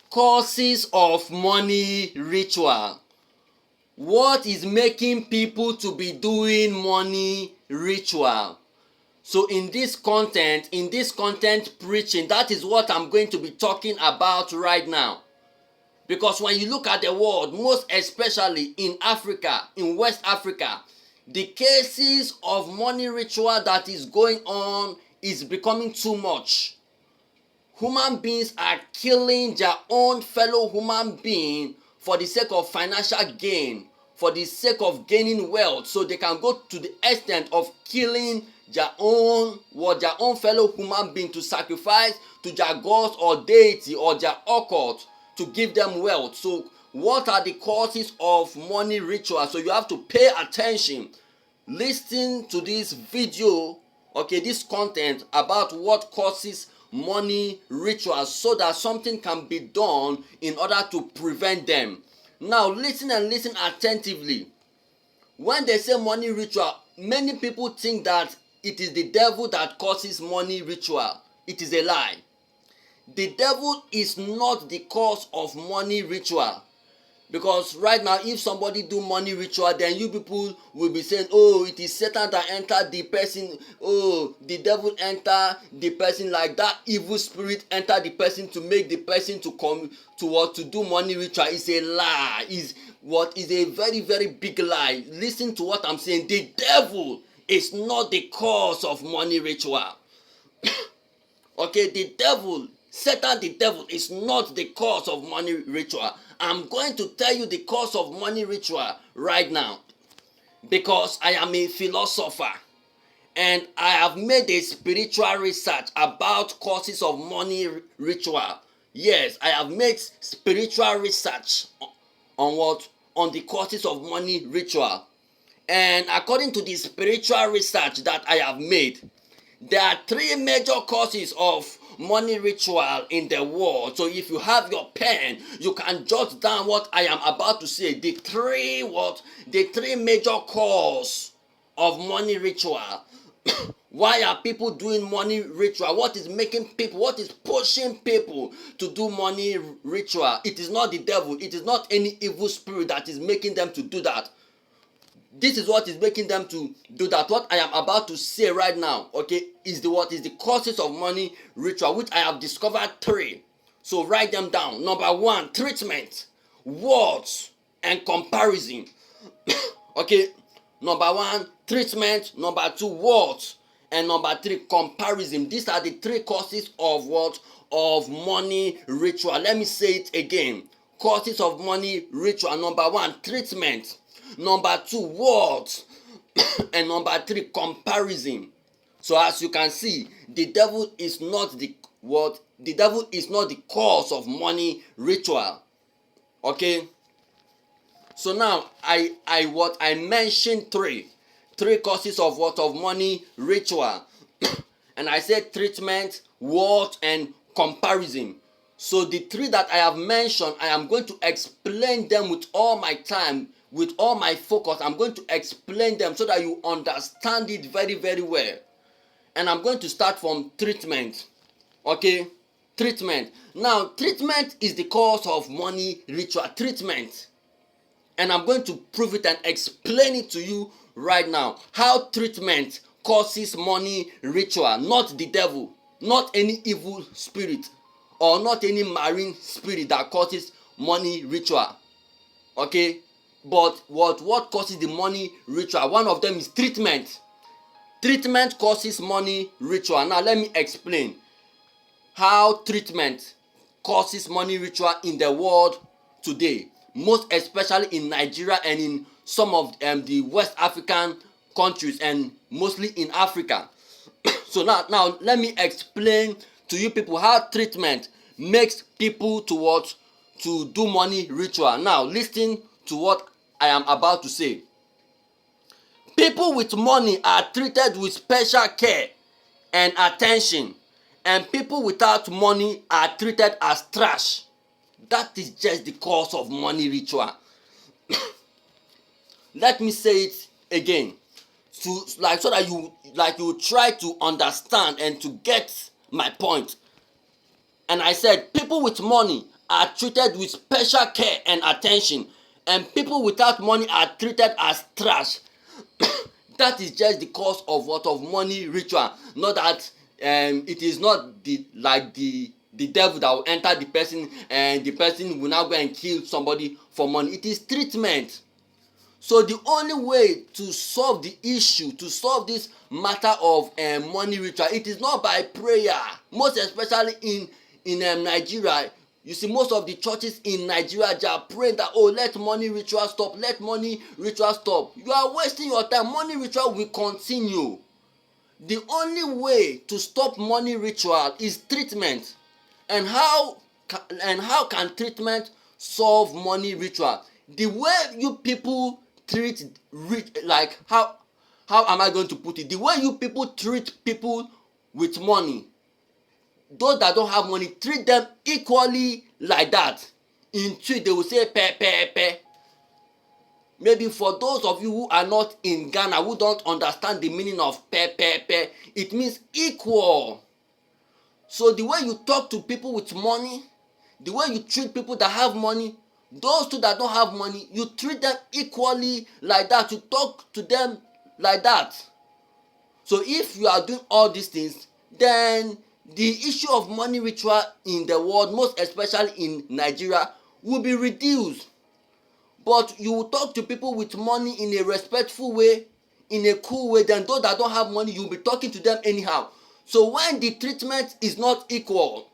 Causes of money ritual. What is making people to be doing money ritual? So in this content preaching, that is what I'm going to be talking about right now. Because when you look at the world, most especially in Africa, in West Africa, the cases of money ritual that is going on is becoming too much. Human beings are killing their own fellow human being for the sake of financial gain, for the sake of gaining wealth, so they can go to the extent of killing their own fellow human being to sacrifice to their gods or deity or their occult to give them wealth. So what are the causes of money ritual? So you have to pay attention. Listen to this video, okay, this content about what causes money rituals, so that something can be done in order to prevent them. Now listen and listen attentively. When they say money ritual, many people think that it is the devil that causes money ritual. It is a lie. The devil is not the cause of money ritual. Because right now, if somebody do money ritual, then you people will be saying, oh, it is Satan that entered the person, oh, the devil enter the person, like that evil spirit enter the person to make the person to come to what to do money ritual. Is a lie. Is a very, very big lie. Listen to what I'm saying. The devil is not the cause of money ritual. Okay, the devil, Satan the devil, is not the cause of money ritual. I'm going to tell you the cause of money ritual right now, because I am a philosopher and I have made a spiritual research about causes of money ritual. Yes, I have made spiritual research on what? On the causes of money ritual. And according to the spiritual research that I have made, there are three major causes of money ritual in the world. So if you have your pen, you can jot down what I am about to say. The three major causes of money ritual. Why are people doing money ritual? What is pushing people to do money ritual? It is not the devil. It is not any evil spirit that is making them to do that. This is what is making them to do that. What I am about to say right now, okay, is the causes of money ritual, which I have discovered three. So write them down. Number one, treatment, words, and comparison. Okay, number one, treatment. Number two, words, and number three, comparison. These are the three causes of what? Of money ritual. Let me say it again. Causes of money ritual. Number one, treatment. Number two, words. And number three, comparison. So as you can see, the devil is not the cause of money ritual. Okay? So now I mentioned three causes of what? Of money ritual. And I said treatment, words, and comparison. So the three that I have mentioned, I am going to explain them with all my time, with all my focus. I'm going to explain them so that you understand it very, very well. And I'm going to start from treatment. Okay? Treatment. Now, treatment is the cause of money ritual. Treatment. And I'm going to prove it and explain it to you right now. How treatment causes money ritual. Not the devil. Not any evil spirit. Or not any marine spirit that causes money ritual. Okay? But what causes the money ritual? One of them is treatment. Treatment causes money ritual. Now let me explain how treatment causes money ritual in the world today, most especially in Nigeria and in some of the West African countries, and mostly in Africa. So now let me explain to you people how treatment makes people to do money ritual. Now listen to what I am about to say. People with money are treated with special care and attention, and people without money are treated as trash. That is just the cause of money ritual. Let me say it again, so that you try to understand and to get my point. And I said people with money are treated with special care and attention, and people without money are treated as trash. That is just the cause of what? Of money ritual. Not that it is not the devil that will enter the person and the person will now go and kill somebody for money. It is treatment. So the only way to solve the issue, to solve this matter of money ritual, it is not by prayer. Most especially in Nigeria, you see most of the churches in Nigeria, they are praying that, oh, let money ritual stop, let money ritual stop. You are wasting your time. Money ritual will continue. The only way to stop money ritual is treatment. And how can treatment solve money ritual? The way you people treat like how am I going to put it? The way you people treat people with money, those that don't have money, treat them equally like that. In tweet they will say pe. Maybe for those of you who are not in Ghana, who don't understand the meaning of pe, it means equal. So the way you talk to people with money, the way you treat people that have money, those two that don't have money, you treat them equally like that. You talk to them like that. So if you are doing all these things, then the issue of money ritual in the world, most especially in Nigeria, will be reduced. But you will talk to people with money in a respectful way, in a cool way. Then those that don't have money, you will be talking to them anyhow. So when the treatment is not equal,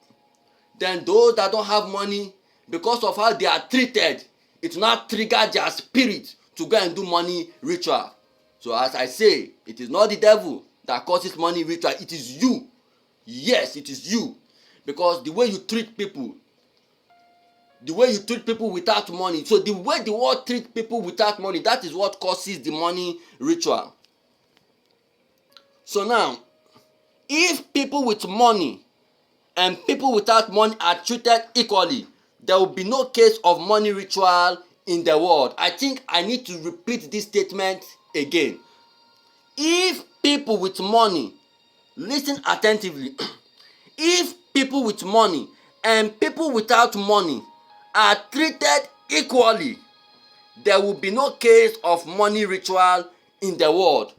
then those that don't have money, because of how they are treated, it will not trigger their spirit to go and do money ritual. So as I say, it is not the devil that causes money ritual, it is you. Yes, it is you. Because the way you treat people without money, so the way the world treats people without money, that is what causes the money ritual. So now, if people with money and people without money are treated equally, there will be no case of money ritual in the world. I think I need to repeat this statement again. If people with money, listen attentively, if people with money and people without money are treated equally, there will be no case of money ritual in the world.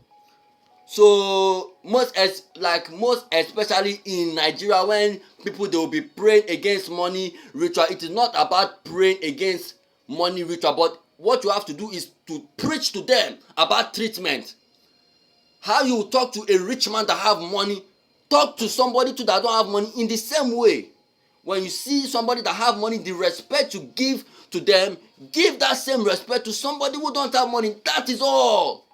So most especially in Nigeria, when people they will be praying against money ritual, it is not about praying against money ritual, but what you have to do is to preach to them about treatment. How you talk to a rich man that have money, talk to somebody too that don't have money in the same way. When you see somebody that have money, the respect you give to them, give that same respect to somebody who don't have money. That is all.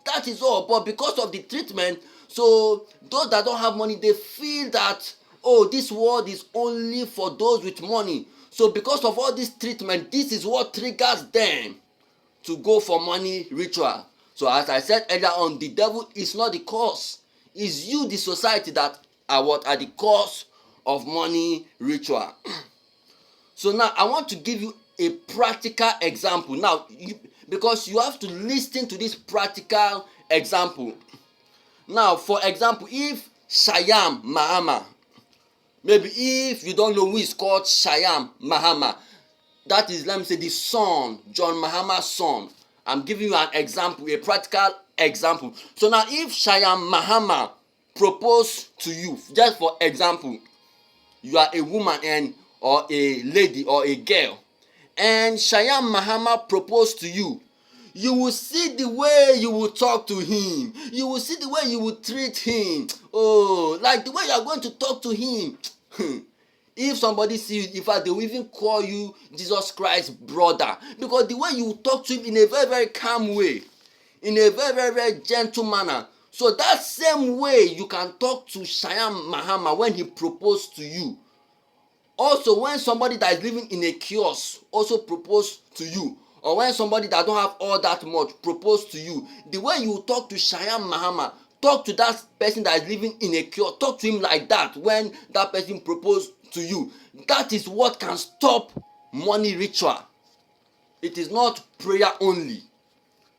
That is all. But because of the treatment, so those that don't have money, they feel that, oh, this world is only for those with money. So because of all this treatment, this is what triggers them to go for money ritual. So as I said earlier on, the devil is not the cause. It's you, the society, that are the cause of money ritual. So now I want to give you a practical example. Now, because you have to listen to this practical example. Now, for example, if Shyam Mahama, maybe if you don't know who is called Shyam Mahama, that is, let me say, the son, John Mahama's son. I'm giving you an example, a practical example. So now, if Shyam Mahama propose to you, just for example, you are a woman or a lady or a girl, and Shyam Mahama propose to you, you will see the way you will talk to him. You will see the way you will treat him. Oh, like the way you are going to talk to him. If somebody sees you, in fact, they will even call you Jesus Christ brother, because the way you talk to him in a very, very calm way, in a very, very, very gentle manner. So that same way you can talk to Shyam Mahama when he proposed to you. Also, when somebody that is living in a kiosk also propose to you, or when somebody that don't have all that much propose to you, the way you talk to Shyam Mahama, talk to that person that is living in a kiosk, talk to him like that when that person propose to you. That is what can stop money ritual. It is not prayer only.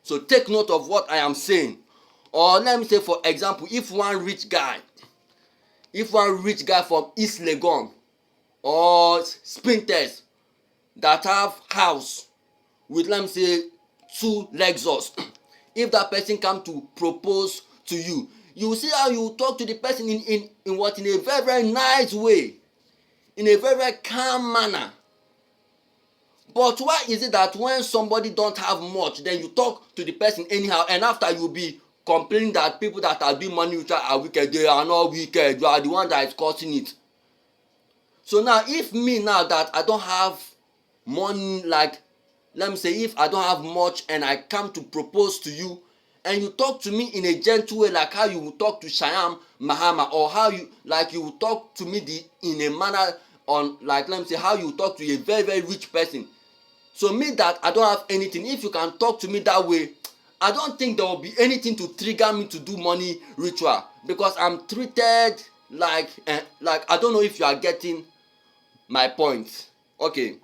So take note of what I am saying. Or let me say, for example, if one rich guy from East Legon or Sprinters that have house with, let me say, 2 Lexus, if that person come to propose to you, you see how you talk to the person in what, in a very very nice way, in a very very calm manner. But why is it that when somebody don't have much, then you talk to the person anyhow, and after you be complaining that people that are doing money ritual are wicked? They are not wicked, you are the one that is causing it. So now, if me now that I don't have money, like, let me say, if I don't have much and I come to propose to you, and you talk to me in a gentle way, like how you would talk to Shyam Mahama, or how you, like, you would talk to me in a manner on, like, let me say, how you talk to a very very rich person. So me that I don't have anything, if you can talk to me that way, I don't think there will be anything to trigger me to do money ritual, because I'm treated like I don't know if you are getting my point. Okay,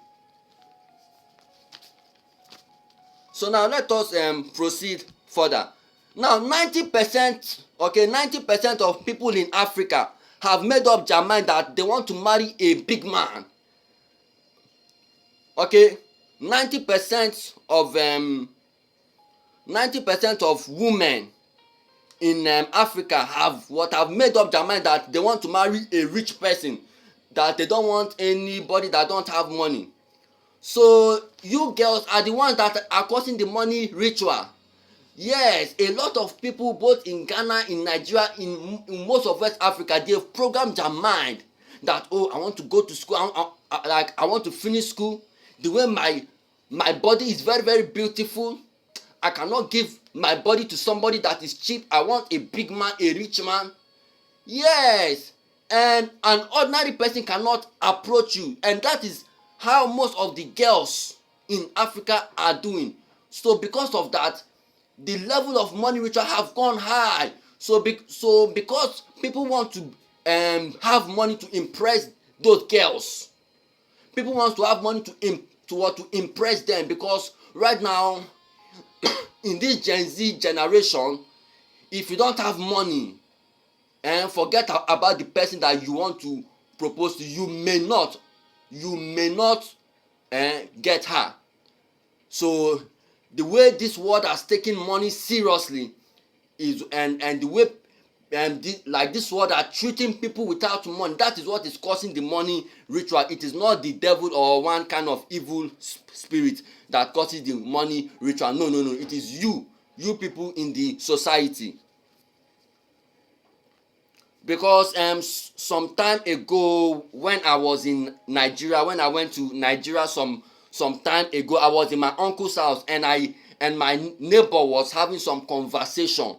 so now let us proceed further. Now 90%, okay, 90% of people in Africa have made up their mind that they want to marry a big man. Okay, 90% of 90% of women in Africa have made up their mind that they want to marry a rich person, that they don't want anybody that don't have money. So you girls are the ones that are causing the money ritual. Yes, a lot of people both in Ghana, in Nigeria, in most of West Africa, they have programmed their mind that, oh, I want to go to school, I want to finish school. The way my body is very very beautiful, I cannot give my body to somebody that is cheap. I want a big man, a rich man. Yes, and an ordinary person cannot approach you, and that is how most of the girls in Africa are doing. So because of that, the level of money ritual have gone high. So because people want to have money to impress those girls, people want to have money to impress them, because right now in this Gen Z generation, if you don't have money, and forget about the person that you want to propose to, you may not get her. So the way this world has taken money seriously is, and the way like this world are treating people without money, that is what is causing the money ritual. It is not the devil or one kind of evil spirit that causes the money ritual. No, it is you people in the society. Because some time ago, when I was in Nigeria, when I went to Nigeria some time ago, I was in my uncle's house, and my neighbor was having some conversation.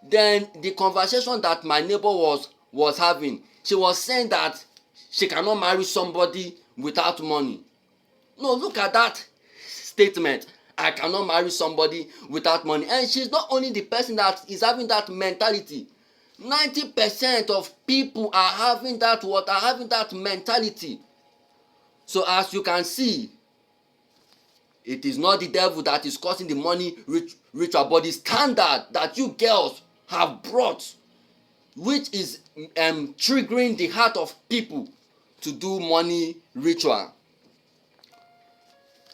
Then the conversation that my neighbor was having, she was saying that she cannot marry somebody without money. No, look at that statement. I cannot marry somebody without money. And she's not only the person that is having that mentality. 90% of people are having that mentality. So as you can see, it is not the devil that is causing the money ritual, but the standard that you girls have brought, which is triggering the heart of people to do money ritual.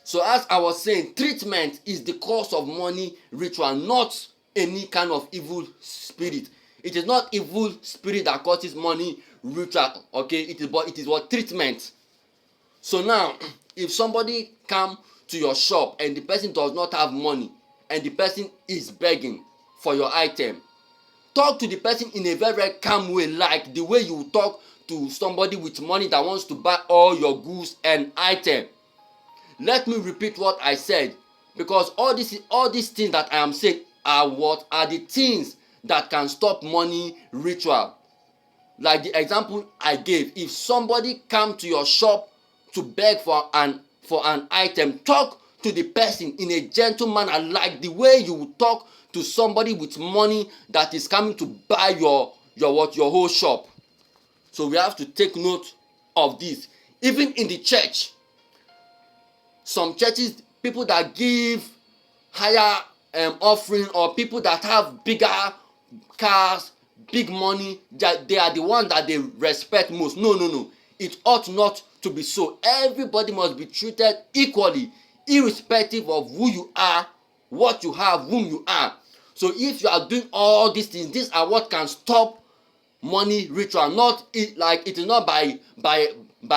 So as I was saying, treatment is the cause of money ritual, not any kind of evil spirit. It is not evil spirit that causes money ritual, okay? It is what treatment. So now, if somebody come to your shop and the person does not have money, and the person is begging for your item, talk to the person in a very very calm way, like the way you talk to somebody with money that wants to buy all your goods and item. Let me repeat what I said, because all these things that I am saying are the things that can stop money ritual. Like the example I gave, if somebody come to your shop to beg for an item, talk to the person in a gentle manner, like the way you would talk to somebody with money that is coming to buy your whole shop. So we have to take note of this. Even in the church, some churches, people that give higher offering, or people that have bigger cars, big money, that they are the ones that they respect most. No, it ought not to be so. Everybody must be treated equally, irrespective of who you are, what you have, whom you are. So if you are doing all these things, these are what can stop money ritual. Not it, like it is not by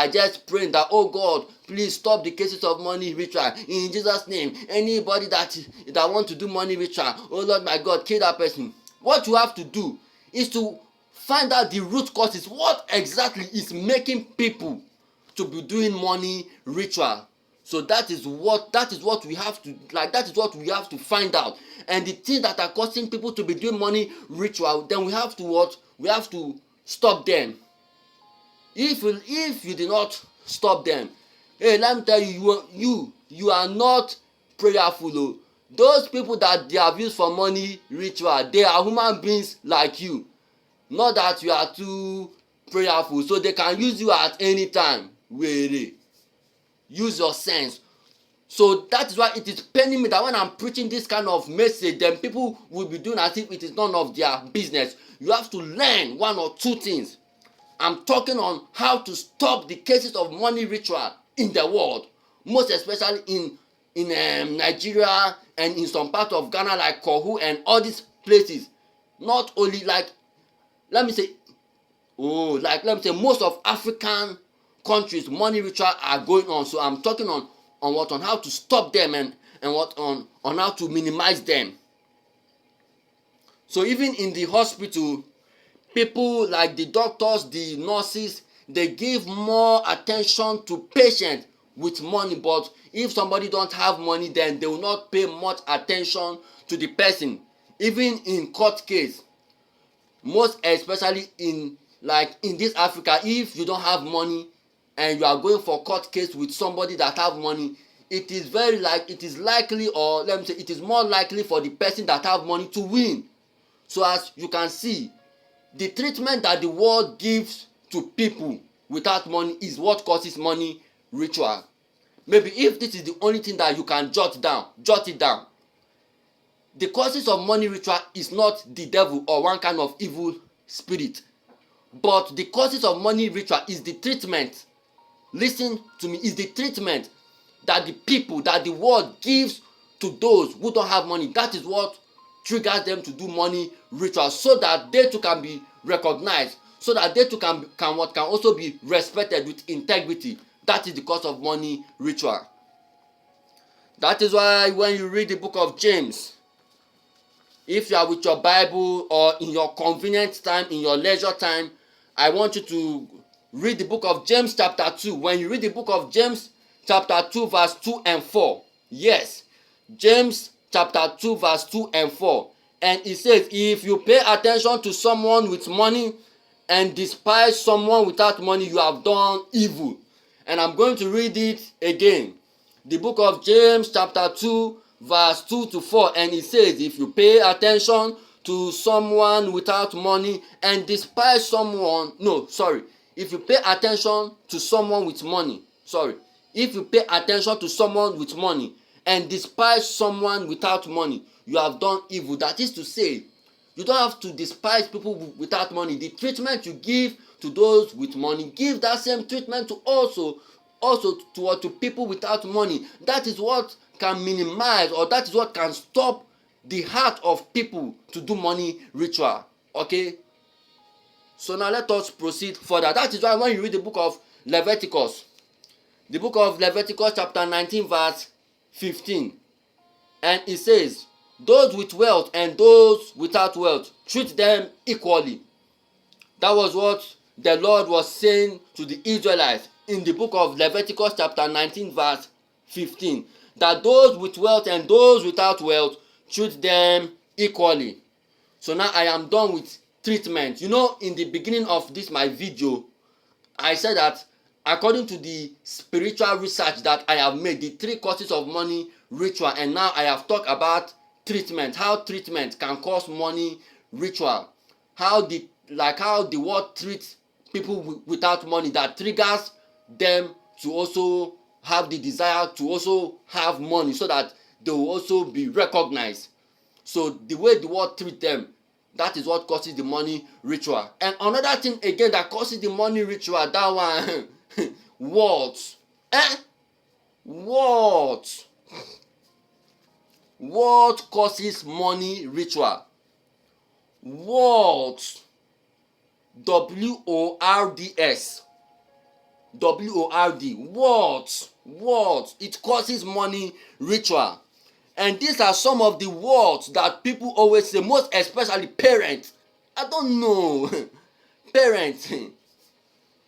just praying that, oh God, please stop the cases of money ritual in Jesus name. Anybody that want to do money ritual, oh Lord my God, kill that person. What you have to do is to find out the root causes. What exactly is making people to be doing money ritual? So that is what we have to, like, that is what we have to find out. And the things that are causing people to be doing money ritual, then we have to what? We have to stop them. If you do not stop them, hey, let me tell you, you are not prayerful. Oh. Those people that they have used for money ritual, they are human beings like you. Not that you are too prayerful, so they can use you at any time. Really, use your sense. So that is why it is paining me that when I'm preaching this kind of message, then people will be doing as if it is none of their business. You have to learn one or two things. I'm talking on how to stop the cases of money ritual in the world, most especially in Nigeria and in some part of Ghana like Kohu and all these places. Not only let me say most of African countries, money ritual are going on. So I'm talking on how to stop them and on how to minimize them. So even in the hospital, people like the doctors, the nurses, they give more attention to patients with money. But if somebody don't have money, then they will not pay much attention to the person. Even in court case, most especially in this Africa, if you don't have money and you are going for court case with somebody that have money, it is likely, or let me say, it is more likely for the person that have money to win. So as you can see, the treatment that the world gives to people without money is what causes money ritual. Maybe if this is the only thing that you can jot it down. The causes of money ritual is not the devil or one kind of evil spirit, but the causes of money ritual is the treatment. Listen to me, is the treatment that the world gives to those who don't have money. That is what triggers them to do money rituals, so that they too can be recognized, so that they too can also be respected with integrity. That is the cause of money ritual. That is why when you read the book of James, if you are with your Bible or in your convenient time, in your leisure time, I want you to read the book of James chapter 2. When you read the book of James chapter 2 verse 2 and 4, yes, James chapter 2 verse 2 and 4, and it says, if you pay attention to someone with money and despise someone without money, you have done evil. And I'm going to read it again. The book of James chapter 2 verse 2 to 4, and it says, if you pay attention to someone without money and despise someone, if you pay attention to someone with money, if you pay attention to someone with money and despise someone without money, you have done evil. That is to say, you don't have to despise people without money. The treatment you give to those with money, give that same treatment to also to people without money. That is what can minimize, or that is what can stop the heart of people to do money ritual. Okay, so now let us proceed further. That is why when you read the book of Leviticus chapter 19 verse 15, and it says, those with wealth and those without wealth, treat them equally. That was what the Lord was saying to the Israelites in the book of Leviticus chapter 19 verse 15, that those with wealth and those without wealth, treat them equally. So now I am done with treatment. In the beginning of this my video, I said that according to the spiritual research that I have made, the 3 causes of money ritual, and now I have talked about treatment, how treatment can cause money ritual, how the world treats people without money, that triggers them to also have the desire to also have money, so that they will also be recognized. So the way the world treats them, that is what causes the money ritual. And another thing again that causes the money ritual, that one What? What? What causes money ritual? What? WORDS. WORD. What? It causes money ritual. And these are some of the words that people always say, most especially parents. I don't know. Parents.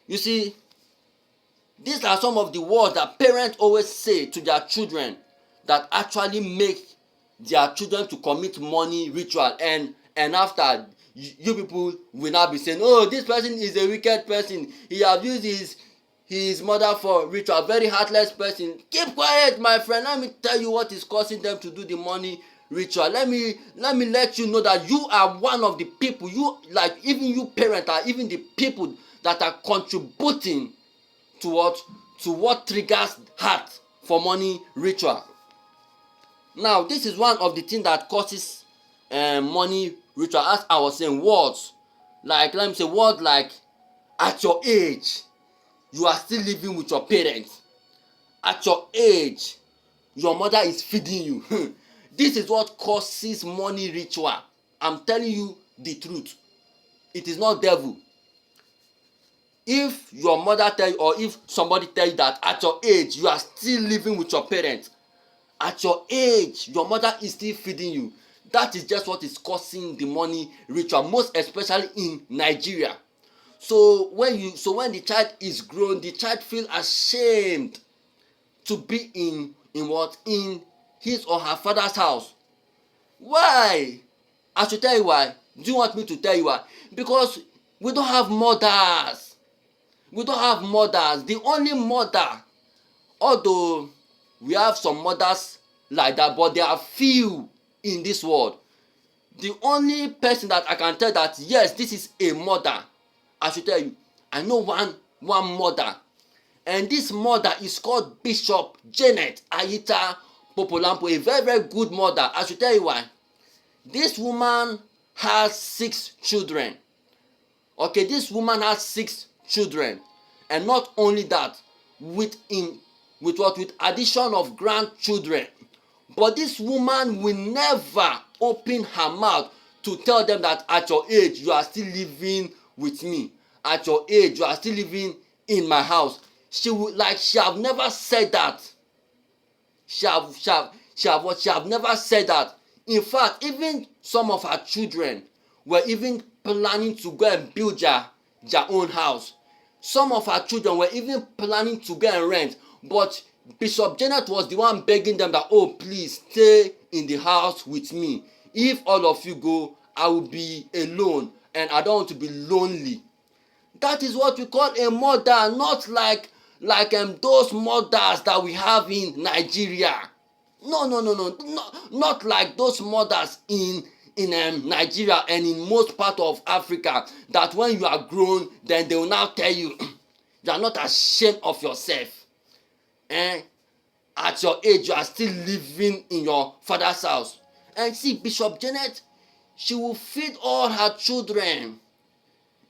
You see, these are some of the words that parents always say to their children that actually make their children to commit money ritual. And after, you people will now be saying, oh, this person is a wicked person. He has used his mother for ritual. Very heartless person. Keep quiet, my friend. Let me tell you what is causing them to do the money ritual. Let me let you know that you are one of the people, you, like, even you parents are even the people that are contributing to what triggers heart for money ritual. Now, this is one of the things that causes money ritual. As I was saying, words like, let me say, words like, at your age you are still living with your parents. At your age your mother is feeding you. This is what causes money ritual. I'm telling you the truth. It is not devil. If your mother tell you, or if somebody tell you that at your age you are still living with your parents, at your age your mother is still feeding you, that is just what is causing the money ritual, most especially in Nigeria. So when the child is grown, the child feel ashamed to be in his or her father's house. Why? I should tell you why. Do you want me to tell you why? Because we don't have mothers. We don't have mothers. The only mother, although we have some mothers like that, but there are few in this world. The only person that I can tell that yes, this is a mother, I should tell you, I know one mother, and this mother is called Bishop Janet Ayita Popolampo, a very, very good mother. I should tell you why. This woman has 6 children. Okay, this woman has 6 children, and not only that, with addition of grandchildren. But this woman will never open her mouth to tell them that at your age you are still living with me. At your age you are still living in my house. She have never said that. She have never said that. In fact, even some of her children were even planning to go and build their own house. Some of her children were even planning to go and rent, but Bishop Janet was the one begging them that, oh, please stay in the house with me. If all of you go, I will be alone, and I don't want to be lonely. That is what we call a mother, not like those mothers that we have in Nigeria. No, not like those mothers in Nigeria and in most part of Africa, that when you are grown, then they will now tell you you are not ashamed of yourself. At your age you are still living in your father's house. And see, Bishop Janet, she will feed all her children.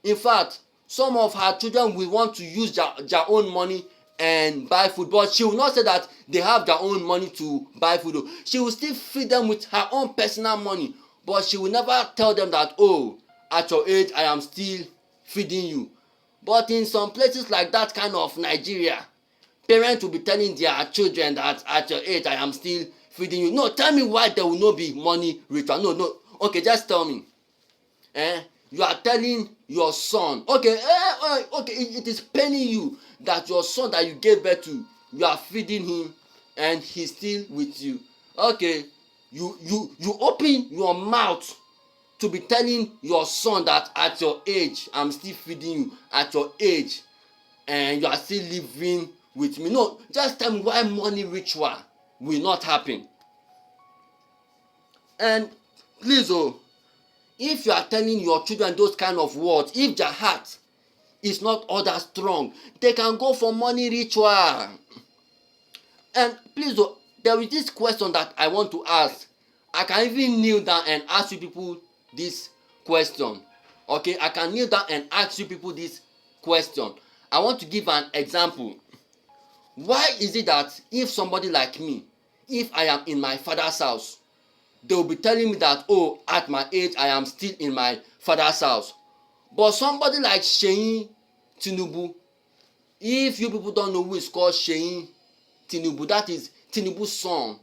In fact, some of her children will want to use their own money and buy food, but she will not say that they have their own money to buy food. She will still feed them with her own personal money, but she will never tell them that, oh, at your age I am still feeding you. But in some places like that kind of Nigeria, parents will be telling their children that at your age I am still feeding you. No, tell me why there will not be money ritual. No. Okay, just tell me. You are telling your son, okay, it is paining you that your son that you gave birth to, you are feeding him and he's still with you. Okay, you open your mouth to be telling your son that at your age I'm still feeding you, at your age, and you are still living with me. No, just tell me why money ritual will not happen. And please, if you are telling your children those kind of words, if their heart is not all that strong, they can go for money ritual. And please, there is this question that I want to ask. I can even kneel down and ask you people this question. Okay, I can kneel down and ask you people this question. I want to give an example. Why is it that if somebody like me, if I am in my father's house, they will be telling me that, oh, at my age I am still in my father's house, but somebody like Seyi Tinubu, if you people don't know who is called Seyi Tinubu, that is Tinubu's son,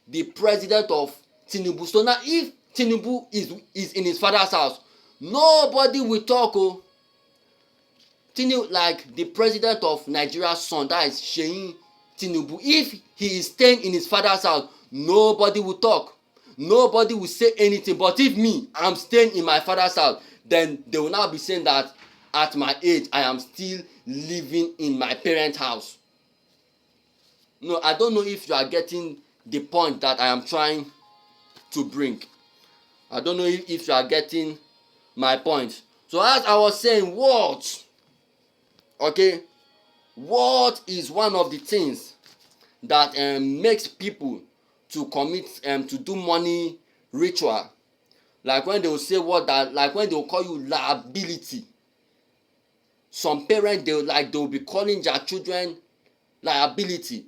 the president of Tinubu. So now if Tinubu is in his father's house, nobody will talk. Oh, Tinubu, like the president of Nigeria's son, that is Seyi Tinubu, if he is staying in his father's house, nobody will talk, nobody will say anything. But if me, I'm staying in my father's house, then they will now be saying that at my age I am still living in my parents' house. No, I don't know if you are getting the point that I am trying to bring. I don't know if you are getting my point. So as I was saying, what? Okay, what is one of the things that makes people to commit to do money ritual? Like when they will say what that, like when they will call you liability. Some parents they will be calling their children liability,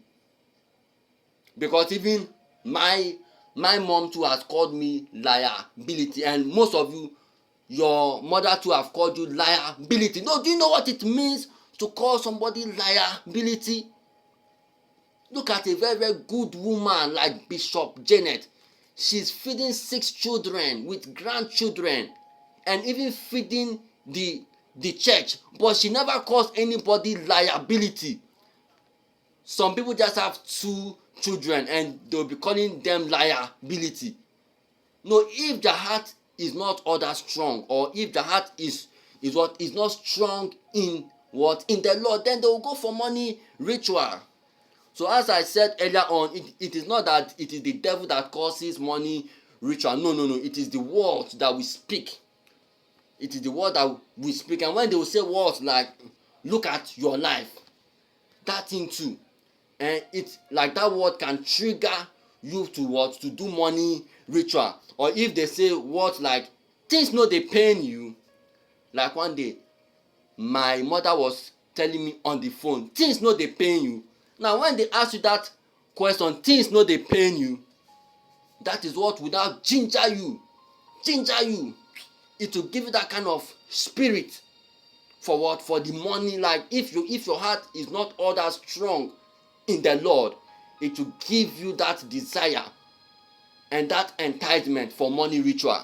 because even my mom too has called me liability, and most of you, your mother too have called you liability. No, do you know what it means to call somebody liability? Look at a very very good woman like Bishop Janet. She's feeding 6 children with grandchildren, and even feeding the church, but she never calls anybody liability. Some people just have 2 children and they'll be calling them liability. No, if the heart is not all that strong, or if the heart is not strong in the Lord, then they will go for money ritual. So as I said earlier on, it is not that it is the devil that causes money ritual. No, it is the word that we speak. It is the word that we speak. And when they will say words like, look at your life, that thing too, and it's like that word can trigger you to do money ritual. Or if they say words like, things no dey pain you. Like one day my mother was telling me on the phone, things no dey pain you. Now when they ask you that question, things no dey pain you, that is what will now ginger you. It will give you that kind of spirit for what? For the money. Like if your heart is not all that strong in the Lord, it will give you that desire and that enticement for money ritual.